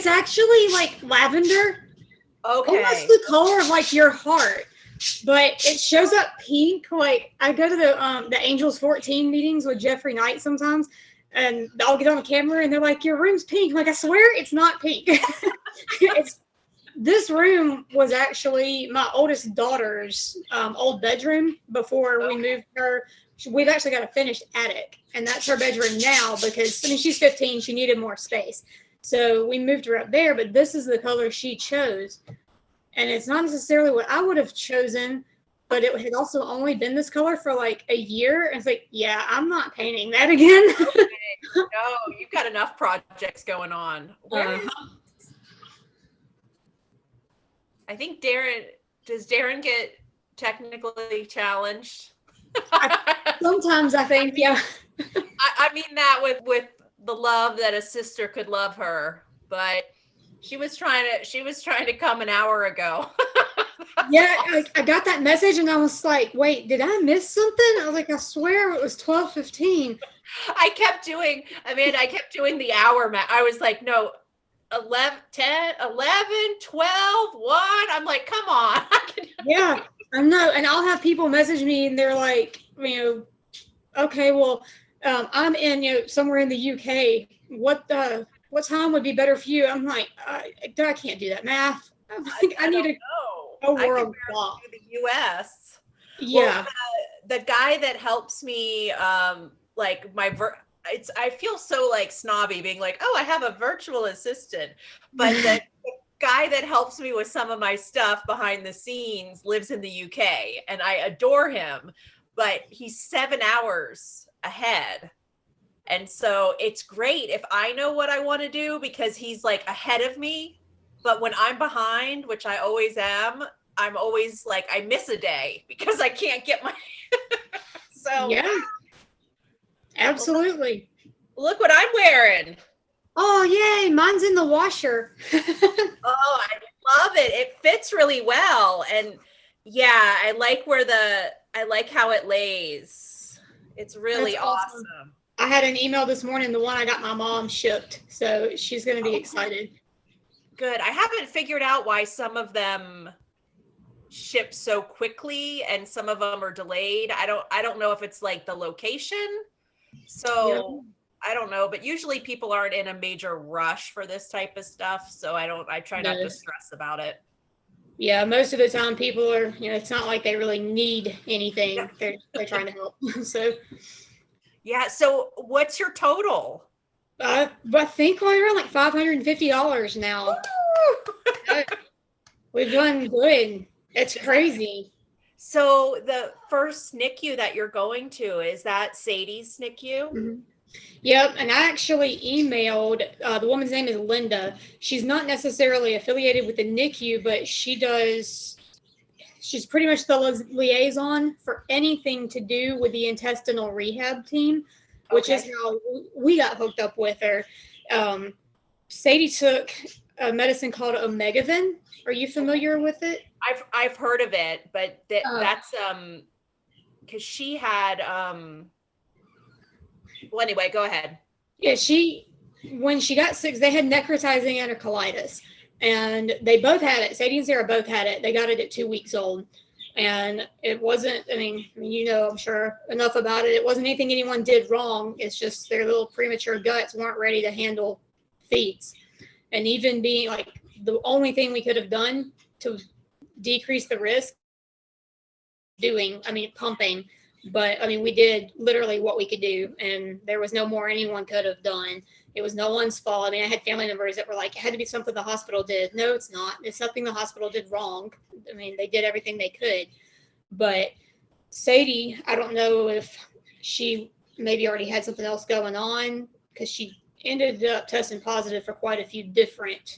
It's actually like lavender. Okay. Almost the color of like your heart. But it shows up pink. Like I go to the Angels 14 meetings with Jeffrey Knight sometimes, and I'll get on the camera and they're like, "Your room's pink." I'm like, I swear it's not pink. This room was actually my oldest daughter's old bedroom before we moved her. We've actually got a finished attic, and that's her bedroom now because she's 15. She needed more space, so we moved her up there. But this is the color she chose. And it's not necessarily what I would have chosen, but it had also only been this color for like a year. And it's like, yeah, I'm not painting that again. Okay. No, you've got enough projects going on. I think does Daryn get technically challenged? Sometimes I think, yeah. I mean that with the love that a sister could love her, but she was trying to come an hour ago. Yeah, I got that message and I was like, wait, did I miss something? I was like, I swear it was 12:15. I kept doing the hour I was like, no, 11, 10, 11, 12, 1. I'm like, come on. Yeah, I know. And I'll have people message me and they're like, okay, well, I'm in, somewhere in the UK. What time would be better for you? I'm like, I can't do that math. I'm like, I need a world clock. The US. Yeah. Well, the guy that helps me, like I feel so like snobby being like, oh, I have a virtual assistant. But the guy that helps me with some of my stuff behind the scenes lives in the UK and I adore him, but he's 7 hours ahead. And so it's great if I know what I want to do because he's like ahead of me. But when I'm behind, which I always am, I'm always like, I miss a day because I can't get my. So yeah, absolutely. Look what I'm wearing. Oh, yay. Mine's in the washer. Oh, I love it. It fits really well. And yeah, I like how it lays. It's really awesome. I had an email this morning, the one I got my mom shipped. So she's going to be excited. Good. I haven't figured out why some of them ship so quickly and some of them are delayed. I don't know if it's like the location. So I don't know, but usually people aren't in a major rush for this type of stuff. So I try not to stress about it. Yeah, most of the time people are, it's not like they really need anything. Yeah. They're trying to help. So yeah. So what's your total? I think we're around like $550 now. We've done good. It's crazy. So the first NICU that you're going to, is that Sadie's NICU? Mm-hmm. Yep. And I actually emailed, the woman's name is Linda. She's not necessarily affiliated with the NICU, but she's pretty much the liaison for anything to do with the intestinal rehab team, which is how we got hooked up with her. Sadie took a medicine called Omegavin. Are you familiar with it? I've heard of it, but that's because she had well, anyway, go ahead. Yeah, when she got sick, they had necrotizing enterocolitis, and they both had it. Sadie and Sarah both had it. They got it at 2 weeks old, and it wasn't. I mean, I'm sure enough about it. It wasn't anything anyone did wrong. It's just their little premature guts weren't ready to handle feeds, and even being like the only thing we could have done to decrease the risk, pumping. But we did literally what we could do, and there was no more anyone could have done. It was no one's fault. I had family members that were like, it had to be something the hospital did. No, it's not. It's something the hospital did wrong. They did everything they could. But Sadie, I don't know if she maybe already had something else going on, because she ended up testing positive for quite a few different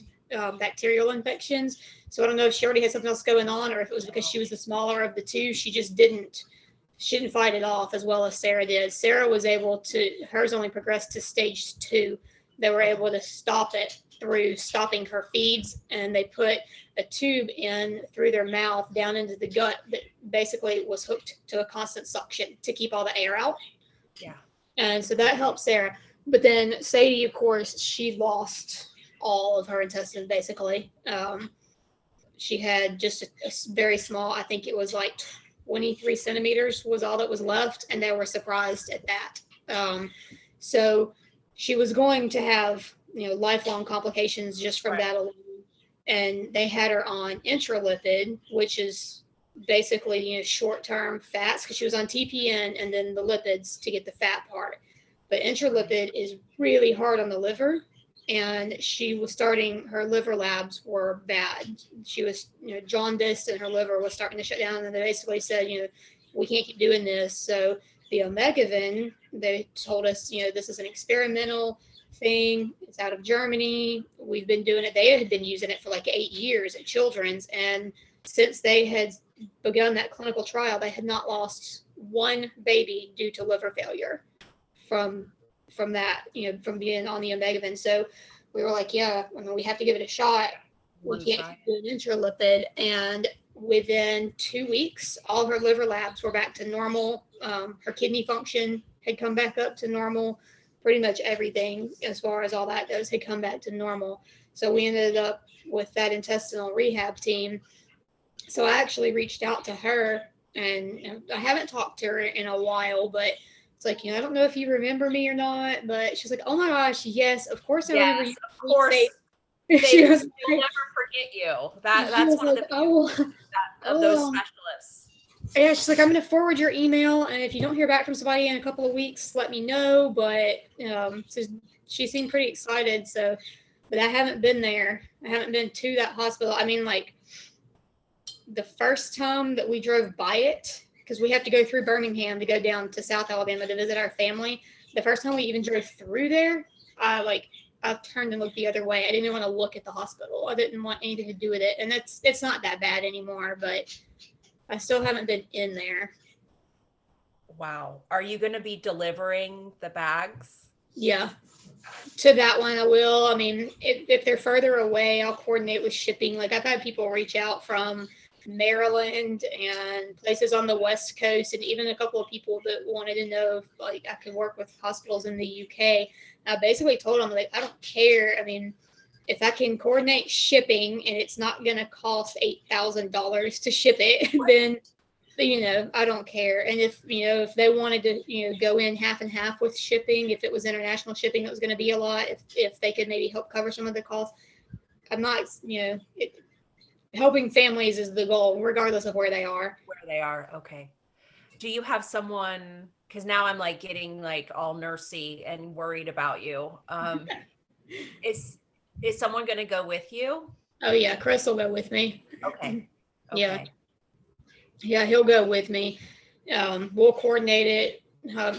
bacterial infections. So I don't know if she already had something else going on, or if it was because she was the smaller of the two. She didn't fight it off as well as Sarah did. Sarah was able to, hers only progressed to stage 2. They were able to stop it through stopping her feeds, and they put a tube in through their mouth down into the gut that basically was hooked to a constant suction to keep all the air out. Yeah. And so that helped Sarah. But then Sadie, of course, she lost all of her intestines, basically. She had just a very small, I think it was like 23 centimeters was all that was left, and they were surprised at that. So she was going to have, lifelong complications just from that alone. And they had her on intralipid, which is basically, short-term fats, because she was on TPN and then the lipids to get the fat part. But intralipid is really hard on the liver, and she was starting, her liver labs were bad. She was, jaundiced, and her liver was starting to shut down. And they basically said, we can't keep doing this. So the Omegavin, they told us, this is an experimental thing. It's out of Germany. We've been doing it. They had been using it for like 8 years at Children's. And since they had begun that clinical trial, they had not lost one baby due to liver failure from that, from being on the Omegavin. So we were like, yeah, we have to give it a shot. We can't do an intralipid. And within 2 weeks, all her liver labs were back to normal. Her kidney function had come back up to normal. Pretty much everything, as far as all that goes, had come back to normal. So we ended up with that intestinal rehab team. So I actually reached out to her, and I haven't talked to her in a while, but it's like, I don't know if you remember me or not, but she's like, oh my gosh, yes, of course I remember you. Of course. They will never forget you. That's one of the of those specialists. Yeah, she's like, I'm going to forward your email, and if you don't hear back from somebody in a couple of weeks, let me know. But so she seemed pretty excited. So, but I haven't been there. I haven't been to that hospital. I mean, like, the first time that we drove by it, because we have to go through Birmingham to go down to South Alabama to visit our family. The first time we even drove through there, I turned and looked the other way. I didn't even want to look at the hospital. I didn't want anything to do with it. And it's not that bad anymore, but I still haven't been in there. Wow. Are you going to be delivering the bags? Yeah. To that one, I will. I mean, if they're further away, I'll coordinate with shipping. Like, I've had people reach out from Maryland and places on the West Coast, and even a couple of people that wanted to know if, like, I could work with hospitals in the UK. I basically told them, like, I don't care. I mean, if I can coordinate shipping and it's not going to cost $8,000 to ship it, then, I don't care. And if they wanted to, go in half and half with shipping, if it was international shipping, it was going to be a lot. If they could maybe help cover some of the costs, I'm not, helping families is the goal, regardless of where they are. Okay. Do you have someone, because now I'm like getting like all nursey and worried about you. Is someone going to go with you? Oh yeah, Chris will go with me. Okay. Yeah, he'll go with me. We'll coordinate it.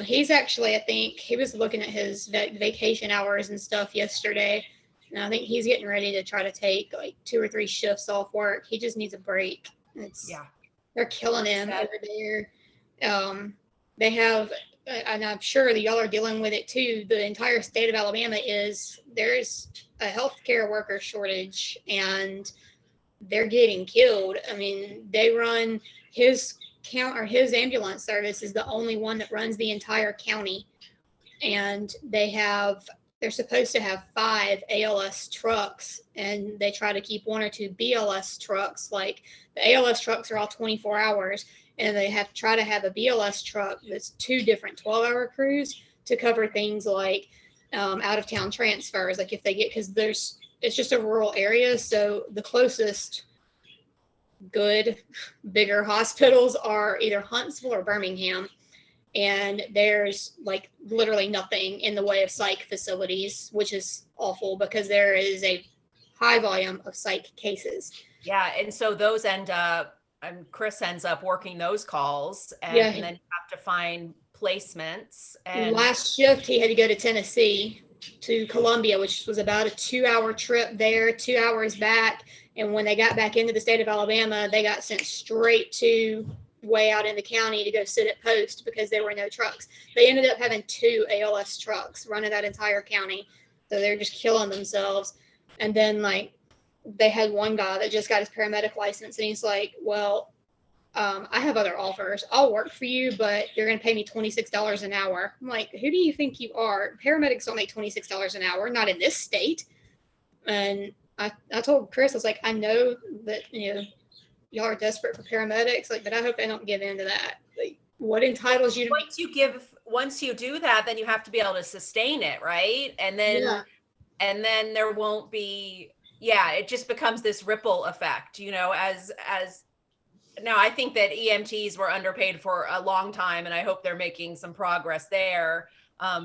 He's actually, I think he was looking at his vacation hours and stuff yesterday. And I think he's getting ready to try to take like 2 or 3 shifts off work. He just needs a break. They're killing him over there. They have, and I'm sure that y'all are dealing with it too. The entire state of Alabama there's a healthcare worker shortage, and they're getting killed. I mean, they run his ambulance service is the only one that runs the entire county, and they're supposed to have 5 ALS trucks, and they try to keep 1 or 2 BLS trucks. Like, the ALS trucks are all 24 hours, and they try to have a BLS truck that's 2 different 12-hour crews to cover things like out of town transfers. Like, if they get, because it's just a rural area, so the closest good bigger hospitals are either Huntsville or Birmingham. And there's like literally nothing in the way of psych facilities, which is awful because there is a high volume of psych cases. Yeah. And so those end up, and Chris ends up working those calls, and then you have to find placements. And last shift, he had to go to Tennessee, to Columbia, which was about a 2-hour trip there, 2 hours back. And when they got back into the state of Alabama, they got sent straight to way out in the county to go sit at post because there were no trucks. They ended up having 2 ALS trucks running that entire county. So they're just killing themselves. And then like they had one guy that just got his paramedic license, and he's like, well, I have other offers. I'll work for you, but you're going to pay me $26 an hour. I'm like, who do you think you are? Paramedics don't make $26 an hour, not in this state. And I told Chris, I was like, I know that, y'all are desperate for paramedics, like, but I hope they don't give in to that. Like, what entitles you to once you do that, then you have to be able to sustain it, right? And then there won't be, it just becomes this ripple effect, as now I think that EMTs were underpaid for a long time, and I hope they're making some progress there,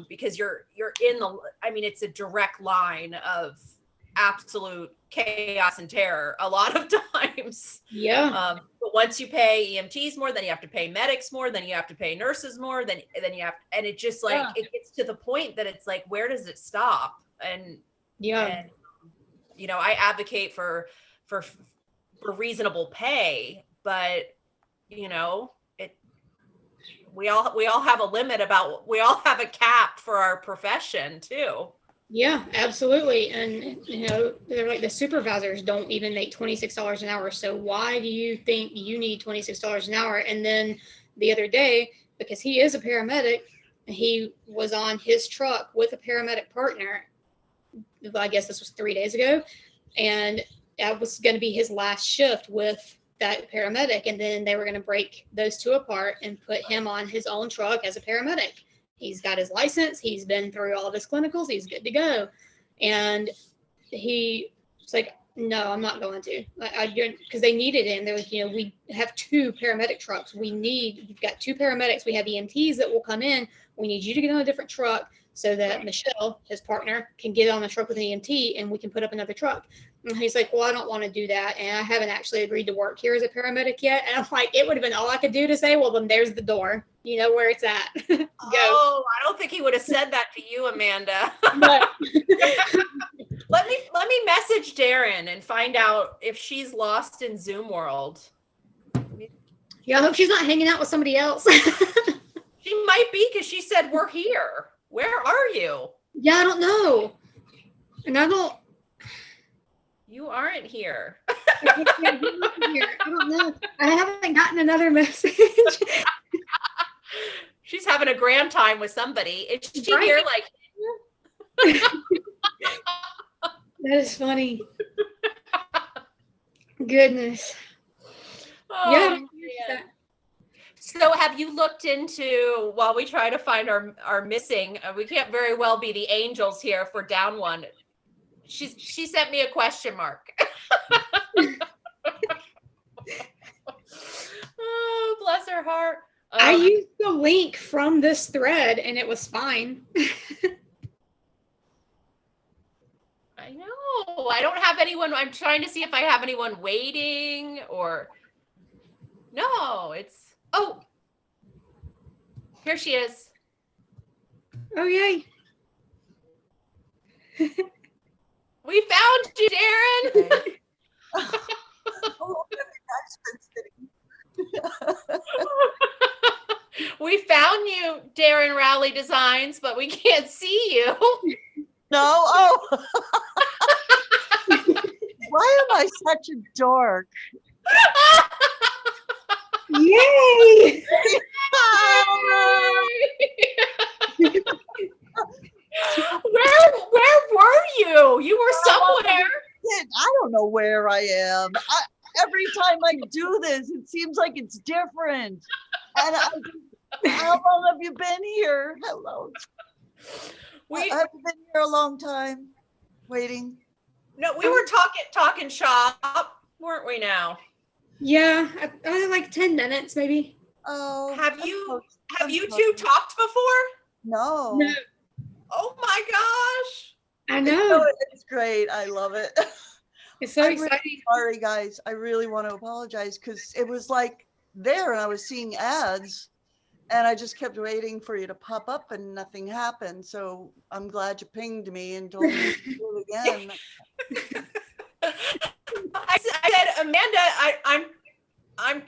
because you're in it's a direct line of absolute chaos and terror a lot of times. Yeah. But once you pay EMTs more, then you have to pay medics more, then you have to pay nurses more, then you have, and it just like, it gets to the point that it's like, where does it stop? And I advocate for reasonable pay, but we all have a limit we all have a cap for our profession too. Yeah, absolutely. And, they're like, the supervisors don't even make $26 an hour. So why do you think you need $26 an hour? And then the other day, because he is a paramedic, he was on his truck with a paramedic partner. I guess this was 3 days ago. And that was going to be his last shift with that paramedic. And then they were going to break those two apart and put him on his own truck as a paramedic. He's got his license. He's been through all of his clinicals. He's good to go. And he was like, no, I'm not going to. Because they needed him. They're like, we have 2 paramedic trucks. You've got 2 paramedics. We have EMTs that will come in. We need you to get on a different truck so that Michelle, his partner, can get on the truck with an EMT and we can put up another truck. And he's like, well, I don't want to do that. And I haven't actually agreed to work here as a paramedic yet. And I'm like, it would have been all I could do to say, well, then there's the door. You know where it's at. Go. Oh, I don't think he would have said that to you, Amanda. Let me message Daryn and find out if she's lost in Zoom world. Yeah, I hope she's not hanging out with somebody else. She might be, because she said we're here. Where are you? Yeah, I don't know. And I don't. You aren't here. I don't know. I haven't gotten another message. She's having a grand time with somebody. Is she Right. here? Like, that is funny. Goodness. oh, Yeah. man. So have you looked into, while we try to find our missing, we can't very well be the angels here if we're down one. She sent me a question mark. Oh, bless her heart. I used the link from this thread and it was fine. I know. I don't have anyone. I'm trying to see if I have anyone waiting or. No, it's. Oh, here she is. Oh, yay. We found you, Daryn. We found you, Daryn Rowley Designs, but we can't see you. No, oh. Why am I such a dork? Yay! Where were you? You were somewhere. I don't know where I am. Every time I do this, it seems like it's different. And how long have you been here? Hello. I've been here a long time, waiting. No, we were talking shop, weren't we now? Yeah, like 10 minutes maybe. Oh. Have you two talked before? No. Oh my gosh. I know. It's great. I love it. It's so I'm exciting. really sorry, guys. I really want to apologize because it was like there and I was seeing ads and I just kept waiting for you to pop up and nothing happened. So I'm glad you pinged me and told me to do it again. I said, Amanda, I'm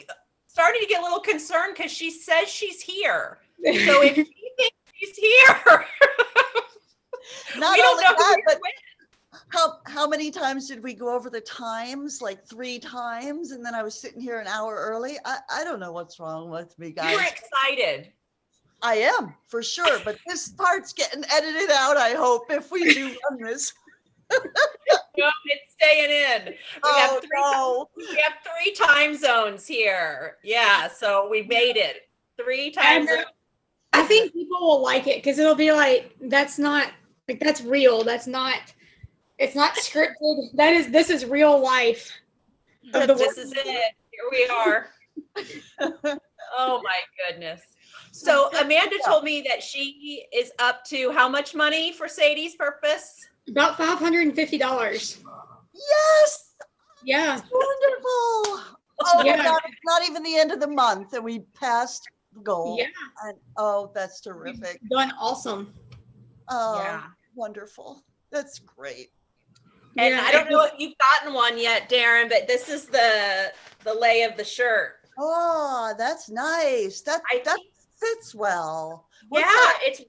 starting to get a little concerned because she says she's here. So if she thinks she's here, Not we don't only know that, who but how many times did we go over the times? Like 3 times, and then I was sitting here an hour early. I don't know what's wrong with me, guys. You were excited. I am, for sure, but this part's getting edited out, I hope, if we do run this. No, it's staying in. Oh, We have 3 time zones here. Yeah, so we made it. 3 time zones. I think people will like it because it'll be like, that's real. It's not scripted. This is real life. This is it. Here we are. Oh my goodness. So Amanda told me that she is up to how much money for Sadie's purpose? About $550. Yes. Yeah. Wonderful. Oh Yeah. my God, it's not even the end of the month and we passed the goal. Yeah. And, oh, that's terrific. We've done awesome. Oh, Yeah. wonderful. That's great. And Yeah, I don't know if you've gotten one yet, Daryn, but this is the lay of the shirt. Oh, that's nice. That fits well. What's Yeah, that? it's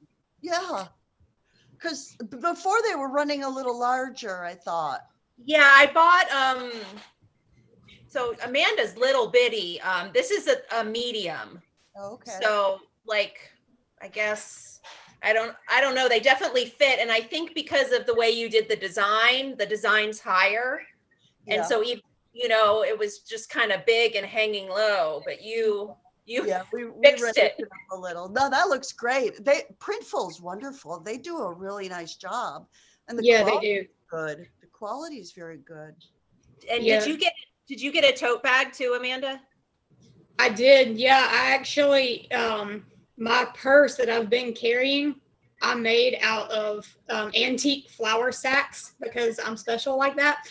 Because before they were running a little larger, I thought. Yeah, I bought so Amanda's little bitty. This is a medium. Okay. So like I guess I don't know. They definitely fit. And I think because of the way you did the design's higher. Yeah. And so it was just kind of big and hanging low, but you we fixed raised it. up a little. No, that looks great. Printful's wonderful. They do a really nice job. And They do. Good. The quality is very good. And Yeah. did you get a tote bag too, Amanda? I did. Yeah. I actually, my purse that I've been carrying, I made out of antique flour sacks because I'm special like that.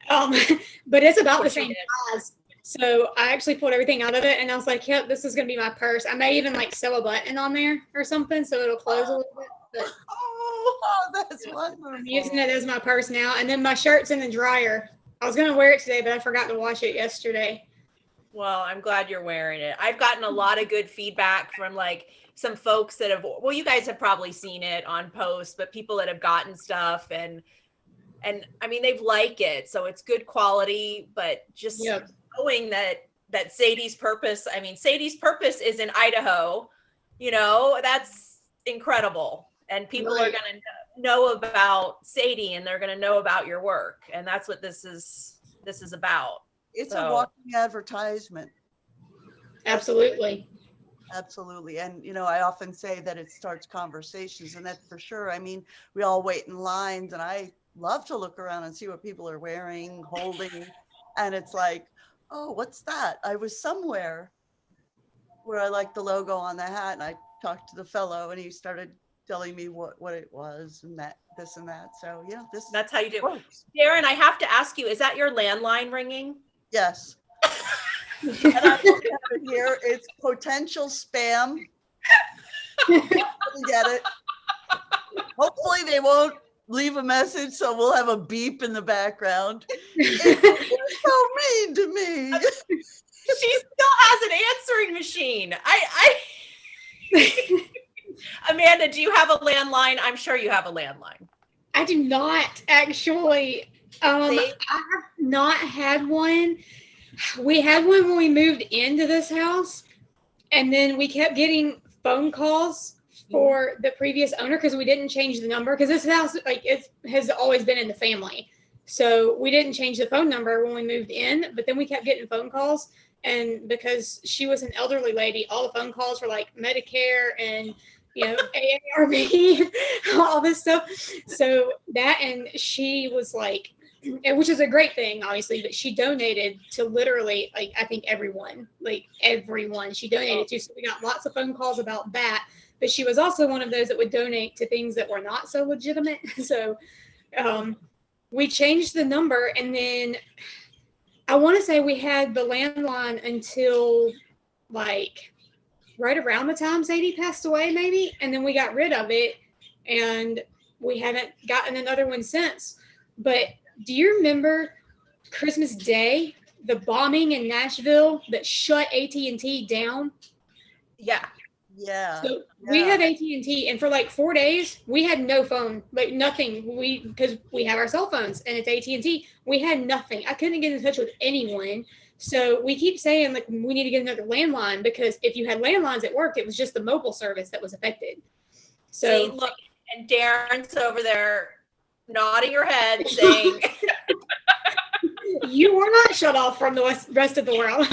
But it's about the same size. So I actually pulled everything out of it and I was like, yep, this is going to be my purse. I may even like sew a button on there or something so it'll close a little bit. But Oh, that's wonderful. I'm using it as my purse now. And then my shirt's in the dryer. I was going to wear it today, but I forgot to wash it yesterday. Well, I'm glad you're wearing it. I've gotten a lot of good feedback from like some folks that have, well, you guys have probably seen it on posts, but people that have gotten stuff and I mean, they've liked it. So it's good quality, but just knowing that Sadie's purpose is in Idaho, that's incredible. And people are going to know about Sadie and they're going to know about your work. And that's what this is about. It's a walking advertisement. Absolutely. Absolutely. And, I often say that it starts conversations, and that's for sure. I mean, we all wait in lines, and I love to look around and see what people are wearing, holding. And it's like, oh, what's that? I was somewhere where I liked the logo on the hat, and I talked to the fellow, and he started telling me what it was and this and that. So, that's how you do it. Works. Daryn, I have to ask you, is that your landline ringing? Yes. And I don't have it here. It's potential spam. Get it. Hopefully they won't leave a message, so we'll have a beep in the background. It's so mean to me. She still has an answering machine. Amanda, do you have a landline? I'm sure you have a landline. I do not actually. I have not had one. We had one when we moved into this house, and then we kept getting phone calls for the previous owner because we didn't change the number, because this house it has always been in the family. So we didn't change the phone number when we moved in, but then we kept getting phone calls, and because she was an elderly lady, all the phone calls were like Medicare and AARP, all this stuff. So that, and she was like, which is a great thing, obviously, but she donated to literally, I think everyone she donated to. So we got lots of phone calls about that, but she was also one of those that would donate to things that were not so legitimate. So we changed the number, and then I want to say we had the landline until right around the time Sadie passed away, maybe, and then we got rid of it, and we haven't gotten another one since. But do you remember Christmas Day, the bombing in Nashville that shut AT&T down? Yeah. Yeah. So we had AT&T, and for 4 days, we had no phone, nothing. Because we have our cell phones, and it's AT&T. We had nothing. I couldn't get in touch with anyone. So we keep saying we need to get another landline, because if you had landlines, it worked. It was just the mobile service that was affected. So see, look, and Daryn's over there nodding her head saying You were not shut off from the rest of the world.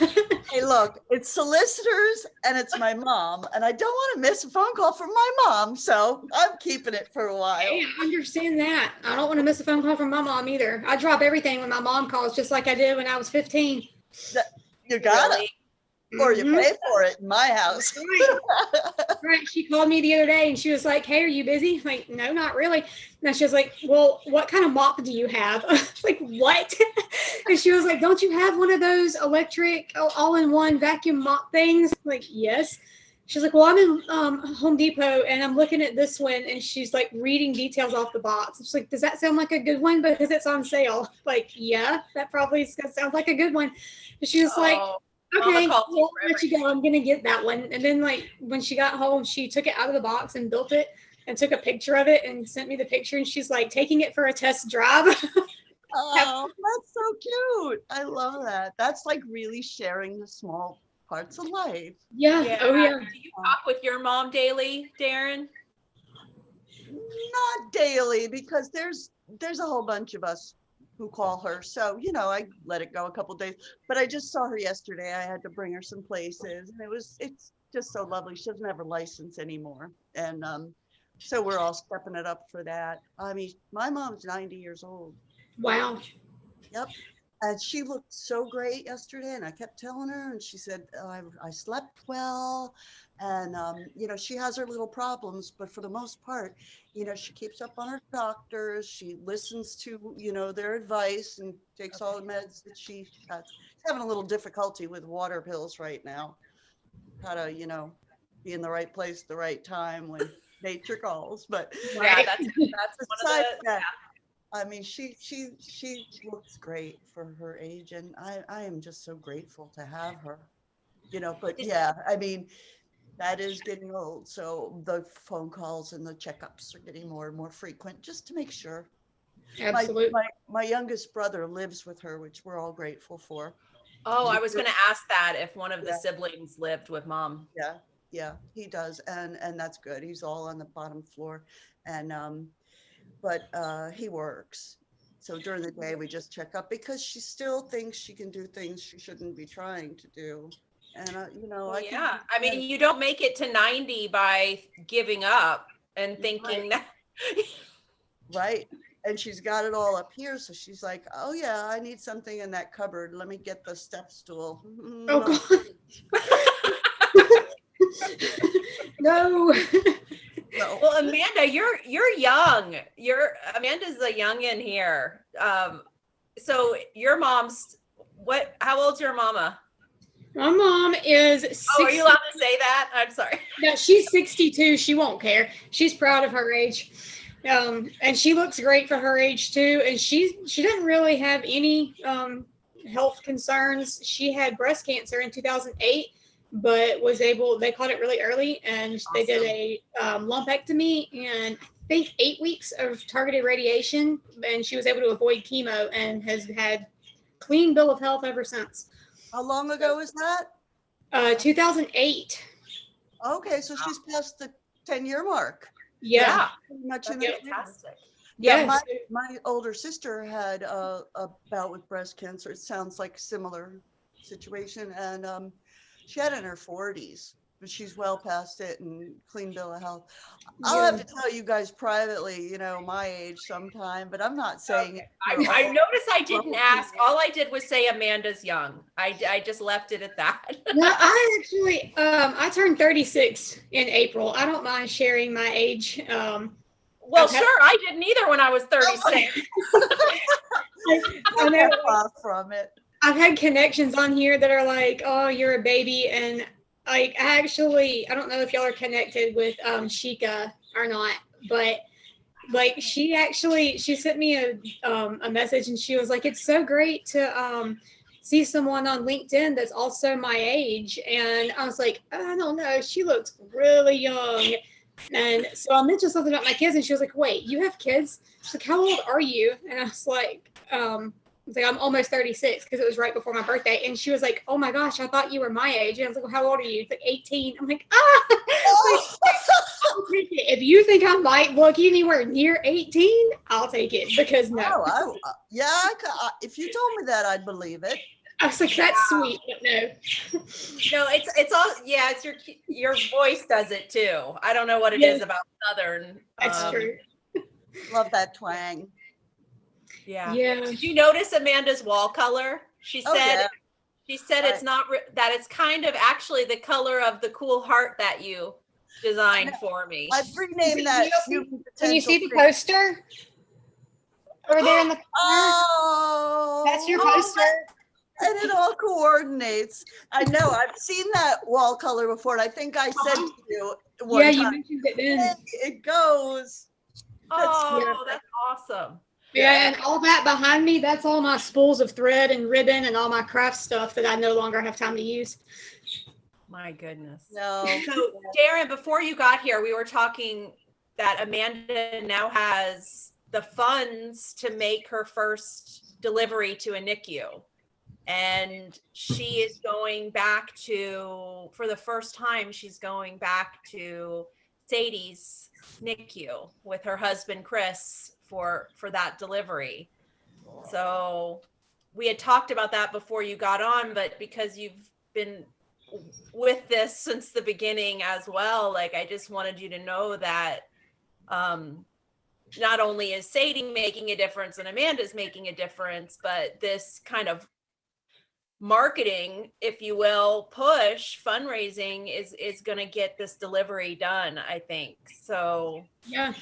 Hey, look, it's solicitors and it's my mom, and I don't want to miss a phone call from my mom, so I'm keeping it for a while. Hey, I understand that. I don't want to miss a phone call from my mom either. I drop everything when my mom calls, just like I did when I was 15. You got Really? it, or you pay for it in my house. Right. She called me the other day and she was like, "Hey, are you busy?" I'm like, "No, not really." And she was like, "Well, what kind of mop do you have?" I was like, "What?" And she was like, "Don't you have one of those electric all-in-one vacuum mop things?" I'm like, "Yes." She's like, "Well, I'm in Home Depot and I'm looking at this one," and she's like reading details off the box. She's like, "Does that sound like a good one because it's on sale?" Like, "Yeah, that probably sounds like a good one." And she was like, "Okay, well, I'll let you go. I'm gonna get that one." And then, like, when she got home, she took it out of the box and built it and took a picture of it and sent me the picture. And she's like taking it for a test drive. Oh, that's so cute. I love that. That's like really sharing the small parts of life. Yeah. Oh, yeah. Do you talk with your mom daily, Daryn? Not daily, because there's a whole bunch of us who call her. So, I let it go a couple days, but I just saw her yesterday. I had to bring her some places, and it's just so lovely. She doesn't have her license anymore. And so we're all stepping it up for that. I mean, my mom's 90 years old. Wow. Yep. And she looked so great yesterday, and I kept telling her, and she said, I slept well. And, she has her little problems, but for the most part, she keeps up on her doctors. She listens to, their advice and takes all the meds that she has. She's having a little difficulty with water pills right now. How to, be in the right place at the right time when nature calls. But Yeah, that's one of the. I mean, she looks great for her age, and I am just so grateful to have her, but yeah, I mean, that is getting old. So the phone calls and the checkups are getting more and more frequent just to make sure. Absolutely. My youngest brother lives with her, which we're all grateful for. Oh, I was going to ask that if one of the siblings lived with mom. Yeah, he does. And that's good. He's all on the bottom floor. And, but he works. So during the day, we just check up because she still thinks she can do things she shouldn't be trying to do. And, I mean, you don't make it to 90 by giving up and thinking that. Right. And she's got it all up here. So she's like, "Oh, yeah, I need something in that cupboard. Let me get the step stool." Oh, God. No. Well, Amanda, you're young. Amanda's a youngin' here. So your mom's how old's your mama? My mom is 60. Oh, are you allowed to say that? I'm sorry. No, she's 62. She won't care. She's proud of her age. And she looks great for her age too. And she doesn't really have any health concerns. She had breast cancer in 2008, but they caught it really early, and awesome. They did a lumpectomy and I think 8 weeks of targeted radiation, and she was able to avoid chemo and has had clean bill of health ever since. How long ago was that? 2008. Okay, so she's past the 10-year mark. Yeah. Pretty much in the fantastic. Yeah, yes. My older sister had a bout with breast cancer. It sounds like a similar situation, and she had it in her 40s, but she's well past it and clean bill of health. I'll have to tell you guys privately, my age sometime, but I'm not saying it. I noticed I didn't ask. All I did was say Amanda's young. I just left it at that. No, I actually, I turned 36 in April. I don't mind sharing my age. I didn't either when I was 36. I know far from it. I've had connections on here that are like, "Oh, you're a baby," and like I don't know if y'all are connected with Shika or not, but like she sent me a message, and she was like, "It's so great to see someone on LinkedIn that's also my age," and I was like, "I don't know, she looks really young." And so I mentioned something about my kids, and she was like, "Wait, you have kids?" She's like, "How old are you?" And I was like, I'm almost 36 because it was right before my birthday. And she was like, "Oh my gosh, I thought you were my age." And I was like, "Well, how old are you?" It's like 18. I'm like, If you think I might look anywhere near 18, I'll take it because no. If you told me that, I'd believe it. I was like, that's sweet, but no. No, it's all, yeah, it's your voice does it too. I don't know what it is about Southern. That's true. Love that twang. Yeah. Yeah. Did you notice Amanda's wall color? She said it's not that it's kind of actually the color of the cool heart that you designed for me. I've renamed that. Can you see the poster over there in the corner? Oh, that's your poster. And it all coordinates. I know. I've seen that wall color before, and I think I said to you one time. You mentioned it then. It goes. That's awesome. Yeah, and all that behind me, that's all my spools of thread and ribbon and all my craft stuff that I no longer have time to use. My goodness. No. So, Daryn, before you got here, we were talking that Amanda now has the funds to make her first delivery to a NICU. And she is going back to, for the first time, she's going back to Sadie's NICU with her husband, Chris, for that delivery. So we had talked about that before you got on, but because you've been with this since the beginning as well, like, I just wanted you to know that not only is Sadie making a difference and Amanda's making a difference, but this kind of marketing, if you will, push fundraising is going to get this delivery done, I think. So yeah,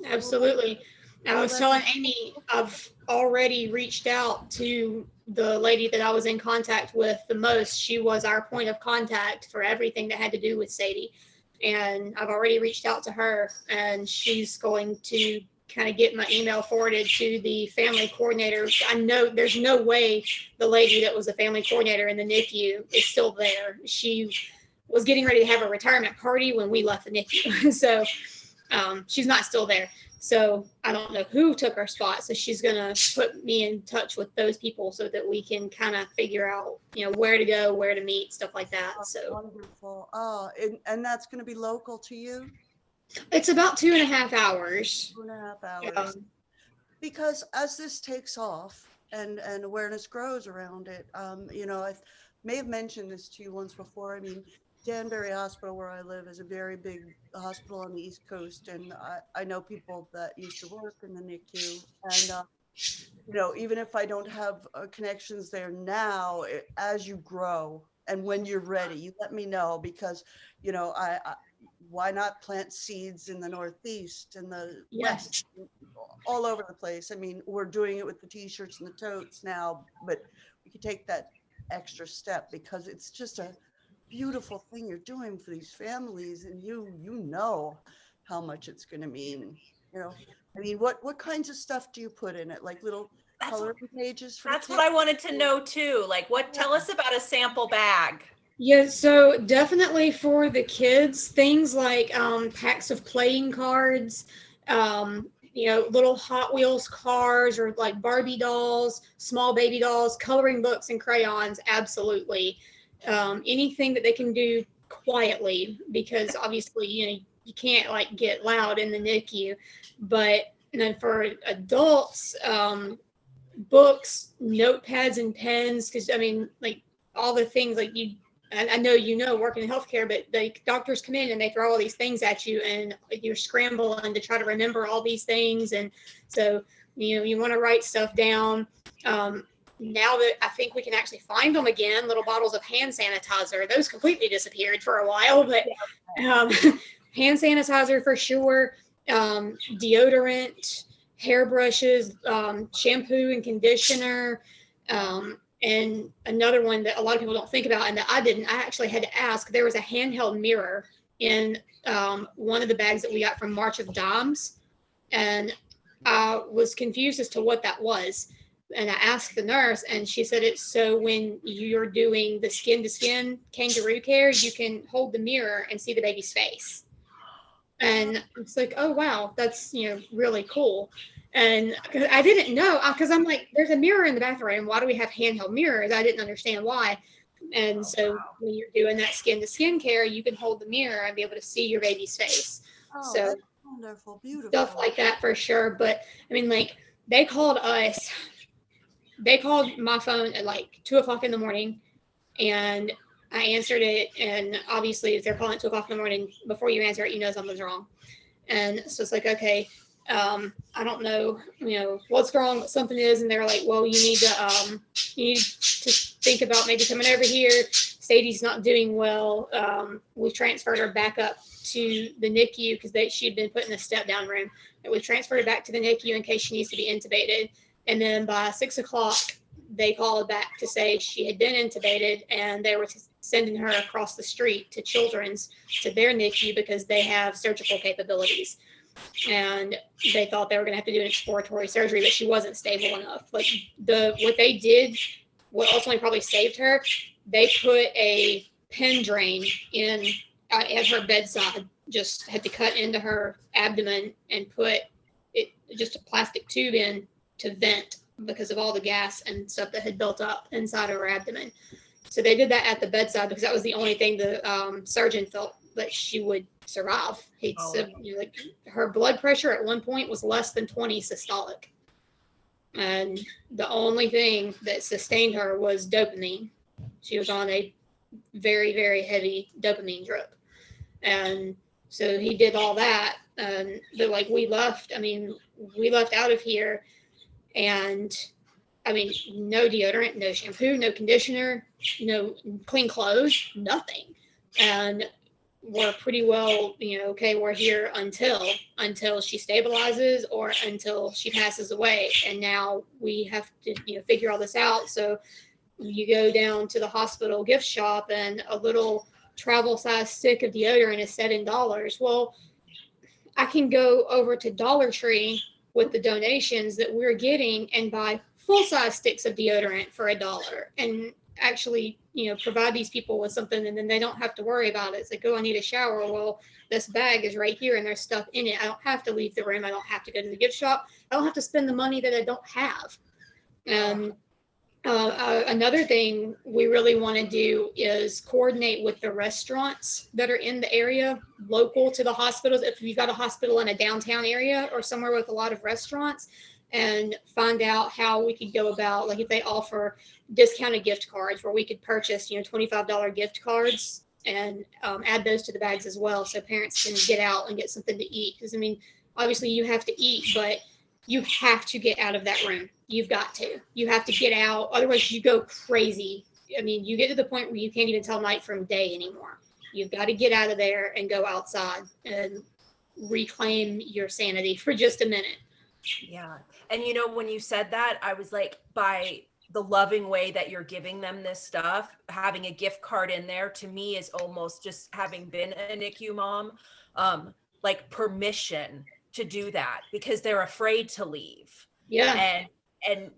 absolutely. I was telling Amy, I've already reached out to the lady that I was in contact with the most. She was our point of contact for everything that had to do with Sadie, and I've already reached out to her, and she's going to kind of get my email forwarded to the family coordinator. I know there's no way the lady that was the family coordinator in the NICU is still there. She was getting ready to have a retirement party when we left the NICU. So she's not still there. So I don't know who took her spot. So she's going to put me in touch with those people so that we can kind of figure out, where to go, where to meet, stuff like that. That's so wonderful. And that's going to be local to you? It's about 2.5 hours. 2.5 hours. Because as this takes off and awareness grows around it, I may have mentioned this to you once before. I mean, Danbury Hospital, where I live, is a very big hospital on the East Coast, and I know people that used to work in the NICU. And even if I don't have connections there now, as you grow and when you're ready, you let me know, because why not plant seeds in the Northeast and the West, all over the place? I mean, we're doing it with the t-shirts and the totes now, but we could take that extra step, because it's just a beautiful thing you're doing for these families, and you know how much it's going to mean. I mean, what kinds of stuff do you put in it? Like little coloring pages for that's what I wanted to know too. Like, tell us about a sample bag. Yeah, so definitely for the kids, things like packs of playing cards, little Hot Wheels cars, or like Barbie dolls, small baby dolls, coloring books and crayons, absolutely. Anything that they can do quietly, because obviously, you can't like get loud in the NICU. But then for adults, books, notepads and pens, because I mean, like all the things like I know working in healthcare, but the doctors come in and they throw all these things at you, and you're scrambling to try to remember all these things. And so, you want to write stuff down. Now that I think we can actually find them again, little bottles of hand sanitizer. Those completely disappeared for a while, but hand sanitizer for sure, deodorant, hairbrushes, shampoo and conditioner, and another one that a lot of people don't think about, and that I actually had to ask, there was a handheld mirror in one of the bags that we got from March of Dimes, and I was confused as to what that was. And I asked the nurse, and she said it's so when you're doing the skin-to-skin kangaroo care, you can hold the mirror and see the baby's face. And it's like, oh, wow, that's, really cool. And I didn't know, because I'm like, there's a mirror in the bathroom. Why do we have handheld mirrors? I didn't understand why. And so when you're doing that skin to skin care, you can hold the mirror and be able to see your baby's face. Oh, So that's wonderful, beautiful. stuff like that for sure. But I mean, like they called my phone at like 2:00 in the morning, and I answered it. And obviously, if they're calling at 2:00 in the morning, before you answer it, you know something's wrong. And so it's like, okay, I don't know, what's wrong, what something is. And they're like, well, you need to think about maybe coming over here. Sadie's not doing well. We transferred her back up to the NICU because she'd been put in a step down room. And we transferred her back to the NICU in case she needs to be intubated. And then by 6:00, they called back to say she had been intubated, and they were sending her across the street to Children's, to their NICU, because they have surgical capabilities. And they thought they were going to have to do an exploratory surgery, but she wasn't stable enough. Like what they did, what ultimately probably saved her, they put a pen drain in at her bedside. Just had to cut into her abdomen and put just a plastic tube in to vent because of all the gas and stuff that had built up inside of her abdomen. So they did that at the bedside because that was the only thing the surgeon felt that she would survive. He said, like, her blood pressure at one point was less than 20 systolic. And the only thing that sustained her was dopamine. She was on a very, very heavy dopamine drip. And so he did all that. But like we left out of here, and I mean, no deodorant, no shampoo, no conditioner, no clean clothes, nothing. And we're pretty well, okay, we're here until she stabilizes or until she passes away. And now we have to, figure all this out. So you go down to the hospital gift shop and a little travel size stick of deodorant is $7. Well, I can go over to Dollar Tree with the donations that we're getting and buy full-size sticks of deodorant for $1 and actually, provide these people with something, and then they don't have to worry about it. It's like, oh, I need a shower. Well, this bag is right here and there's stuff in it. I don't have to leave the room. I don't have to go to the gift shop. I don't have to spend the money that I don't have. Another thing we really want to do is coordinate with the restaurants that are in the area, local to the hospitals. If you've got a hospital in a downtown area or somewhere with a lot of restaurants, and find out how we could go about, like if they offer discounted gift cards where we could purchase, $25 gift cards and add those to the bags as well, so parents can get out and get something to eat. Because I mean, obviously you have to eat, but you have to get out of that room. You have to get out. Otherwise you go crazy. I mean, you get to the point where you can't even tell night from day anymore. You've got to get out of there and go outside and reclaim your sanity for just a minute. Yeah. And when you said that, I was like, by the loving way that you're giving them this stuff, having a gift card in there to me is almost, just having been a NICU mom, like permission to do that because they're afraid to leave. Yeah. And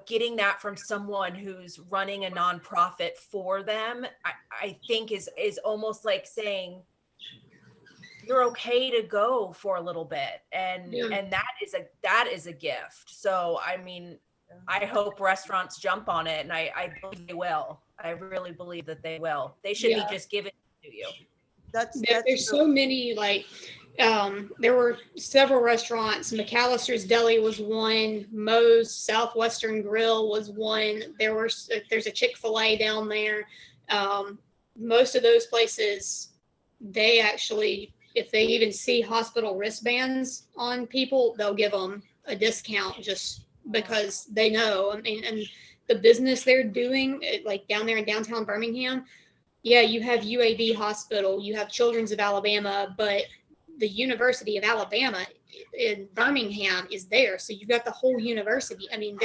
getting that from someone who's running a nonprofit for them, I think is almost like saying, you're okay to go for a little bit. And that is a gift. So, I mean, I hope restaurants jump on it, and I believe they will. I really believe that they will. They should be just given to you. There's so many, like, there were several restaurants. McAllister's Deli was one. Moe's Southwestern Grill was one. There's a Chick-fil-A down there. Most of those places, they actually, if they even see hospital wristbands on people, they'll give them a discount just because they know. I mean, and the business they're doing, like down there in downtown Birmingham, yeah, you have UAB Hospital, you have Children's of Alabama, but the University of Alabama in Birmingham is there. So you've got the whole university. I mean,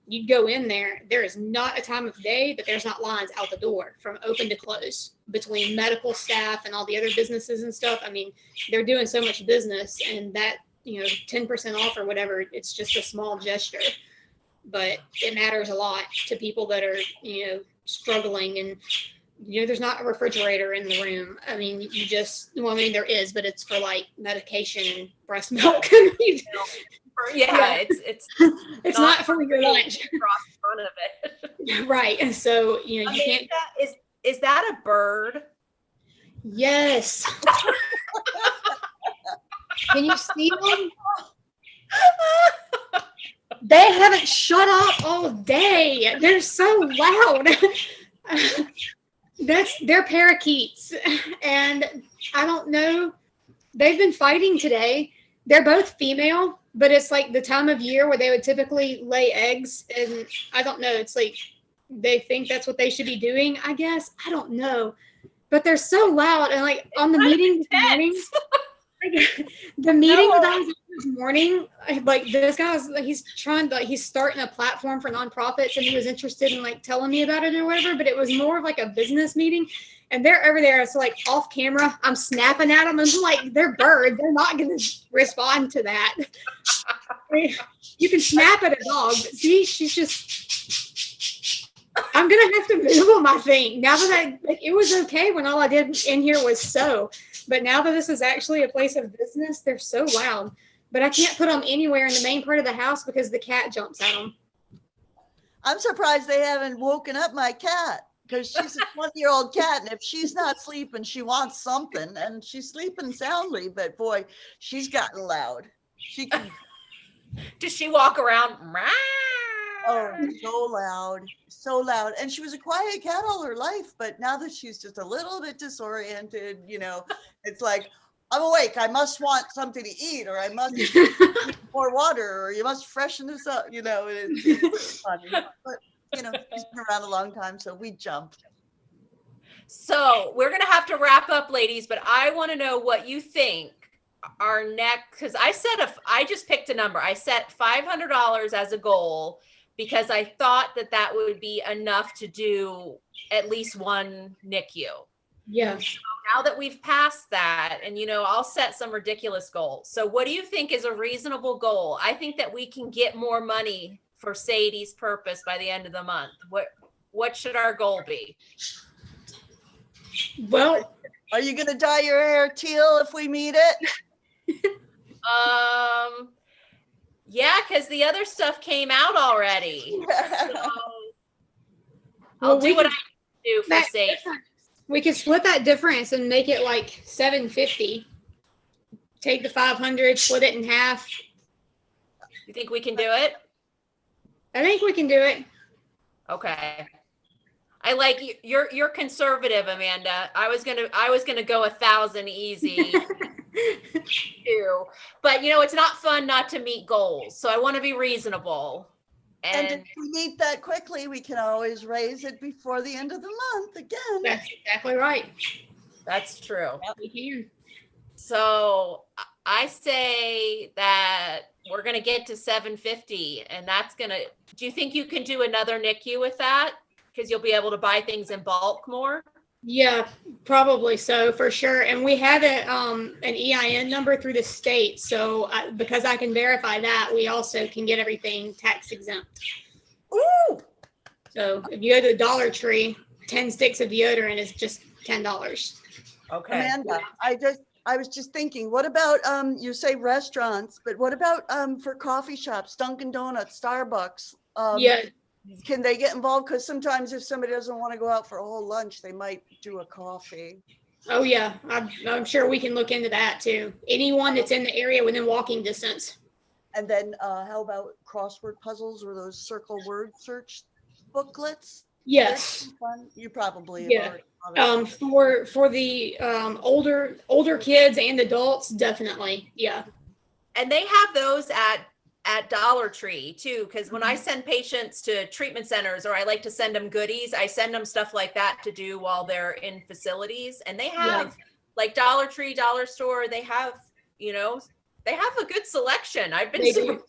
you'd go in there, there is not a time of day that there's not lines out the door from open to close between medical staff and all the other businesses and stuff. I mean, they're doing so much business, and that, 10% off or whatever, it's just a small gesture, but it matters a lot to people that are, struggling. And, there's not a refrigerator in the room. I mean, there is, but it's for like medication and breast milk. Yeah, it's It's not for your lunch. across the front of it. Right. And so, you Amanda, can't. is that a bird? Yes. Can you see them? They haven't shut up all day. They're so loud. They're parakeets. And I don't know. They've been fighting today. They're both female, but it's like the time of year where they would typically lay eggs. And I don't know. It's like they think that's what they should be doing, I guess. I don't know. But they're so loud. And like on the meeting this morning, the meeting that I was at this morning, like this guy was, he's starting a platform for nonprofits, and he was interested in like telling me about it or whatever, but it was more of like a business meeting. And they're over there, so like off camera, I'm snapping at them, and I'm like, they're birds. They're not going to respond to that. You can snap at a dog, but see, she's just, I'm going to have to move them, I think. Now that it was okay when all I did in here was sew. But now that this is actually a place of business, they're so loud. But I can't put them anywhere in the main part of the house because the cat jumps at them. I'm surprised they haven't woken up my cat, because she's a 20-year-old cat, and if she's not sleeping, she wants something, and she's sleeping soundly, but boy, she's gotten loud. She can. Does she walk around? Oh, so loud. And she was a quiet cat all her life, but now that she's just a little bit disoriented, it's like, I'm awake. I must want something to eat, or I must drink more water, or you must freshen this up. It's funny. But, she's been around a long time, so we jump. So we're going to have to wrap up, ladies, but I want to know what you think our next, because I just picked a number. I set $500 as a goal, because I thought that would be enough to do at least one NICU. Yeah. So now that we've passed that, and I'll set some ridiculous goals. So what do you think is a reasonable goal? I think that we can get more money for Sadie's purpose by the end of the month. What should our goal be? Well, are you going to dye your hair teal if we meet it? Yeah, because the other stuff came out already. So I'll do what I do for Sadie. We could split that difference and make it like $750. Take the 500, split it in half. You think we can do it? I think we can do it. Okay. I like you. You're conservative, Amanda. I was gonna go 1,000 easy. Too. But it's not fun not to meet goals. So I want to be reasonable. And if we meet that quickly, we can always raise it before the end of the month again. That's exactly right. That's true. Yep, we can. So I say that we're going to get to 750, and do you think you can do another NICU with that? Because you'll be able to buy things in bulk more? Yeah, probably so, for sure. And we have an EIN number through the state. So because I can verify that, we also can get everything tax exempt. Ooh! So if you go to the Dollar Tree, 10 sticks of deodorant is just $10. Okay. Amanda, I was just thinking, what about, you say restaurants, but what about for coffee shops, Dunkin' Donuts, Starbucks? Yeah. Can they get involved? Because sometimes if somebody doesn't want to go out for a whole lunch, they might do a coffee. Oh, yeah. I'm sure we can look into that, too. Anyone that's in the area within walking distance. And then how about crossword puzzles or those circle word search booklets? Yes. You probably have Yeah. For the older kids and adults, definitely. Yeah. And they have those at Dollar Tree too, because when I send patients to treatment centers, or I like to send them goodies, I send them stuff like that to do while they're in facilities. And they have like Dollar Tree, Dollar Store, they have a good selection. I've been super.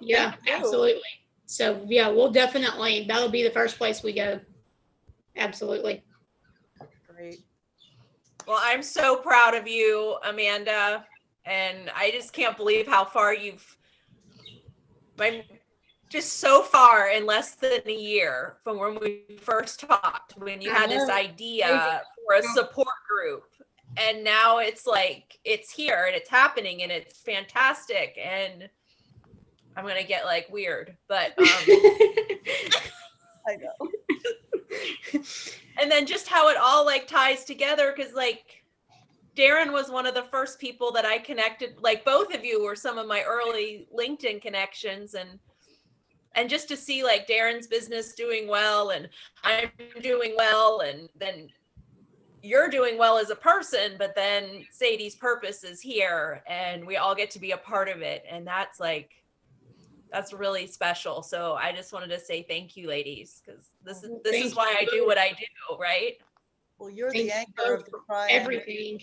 Yeah, absolutely. So yeah, that'll be the first place we go. Absolutely. Great. Well, I'm so proud of you, Amanda. And I just can't believe how far just so far in less than a year from when we first talked, when you had this idea for a support group. And now it's like, it's here and it's happening and it's fantastic. And I'm gonna get like weird, but I know. and then just how it all like ties together, because like Daryn was one of the first people that I connected, like both of you were some of my early LinkedIn connections, and just to see like Daryn's business doing well and I'm doing well, and then you're doing well as a person, but then Sadie's purpose is here and we all get to be a part of it. And that's really special. So I just wanted to say thank you, ladies, because this is why I do what I do, right? Well, you're Thank the anchor of the triad. everything.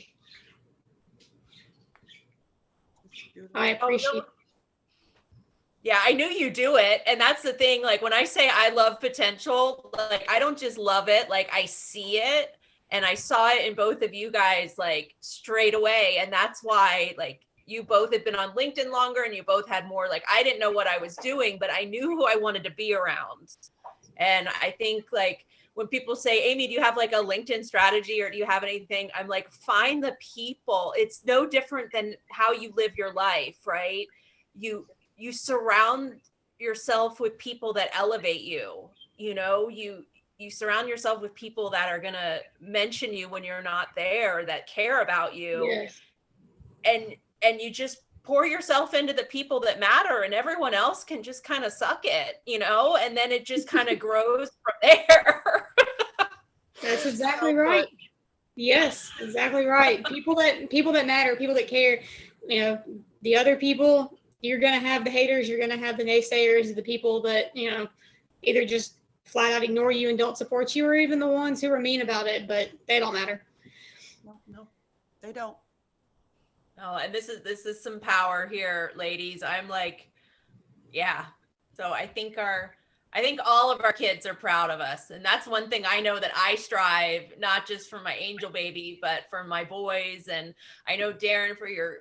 I appreciate it. Yeah, I knew you do it. And that's the thing. Like when I say I love potential, like I don't just love it, like I see it. And I saw it in both of you guys like straight away. And that's why like you both had been on LinkedIn longer and you both had more, like I didn't know what I was doing, but I knew who I wanted to be around. And I think like when people say, Amy, do you have like a LinkedIn strategy or do you have anything? I'm like, find the people. It's no different than how you live your life, right? You surround yourself with people that elevate you, you know, you surround yourself with people that are going to mention you when you're not there, that care about you. Yes. And you just pour yourself into the people that matter, and everyone else can just kind of suck it, you know, and then it just kind of grows from there. That's exactly right. Yes, exactly right. People that matter, people that care, you know, the other people, you're going to have the haters, you're going to have the naysayers, the people that, you know, either just flat out ignore you and don't support you, or even the ones who are mean about it, but they don't matter. No, they don't. Oh, and this is some power here, ladies. I'm like, yeah. So I think all of our kids are proud of us. And that's one thing I know that I strive, not just for my angel baby, but for my boys. And I know Daryn, for your,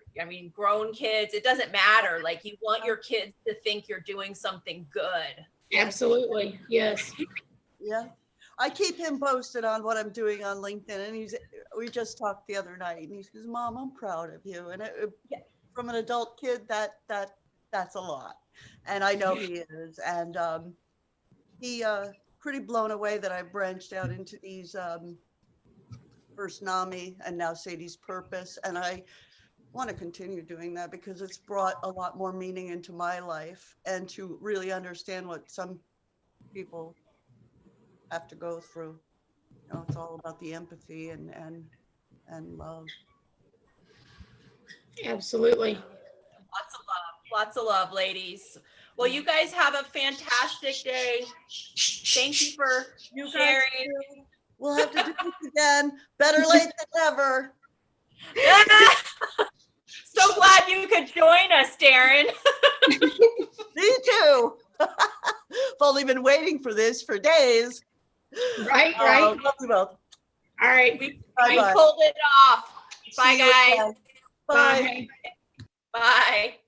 grown kids, it doesn't matter. Like you want your kids to think you're doing something good. Absolutely. Yes. Yeah. I keep him posted on what I'm doing on LinkedIn, and we just talked the other night, and he says, Mom, I'm proud of you. And from an adult kid, that's a lot. And I know he is. And he pretty blown away that I branched out into these first NAMI and now Sadie's Purpose. And I want to continue doing that because it's brought a lot more meaning into my life, and to really understand what some people have to go through. You know, it's all about the empathy and love. Absolutely. Lots of love, ladies. Well, you guys have a fantastic day. Thank you for sharing. We'll have to do this again. Better late than never. So glad you could join us, Daryn. Me too. I've only been waiting for this for days. Right. Love you both. All right. We pulled it off. Bye, guys. Bye. Bye.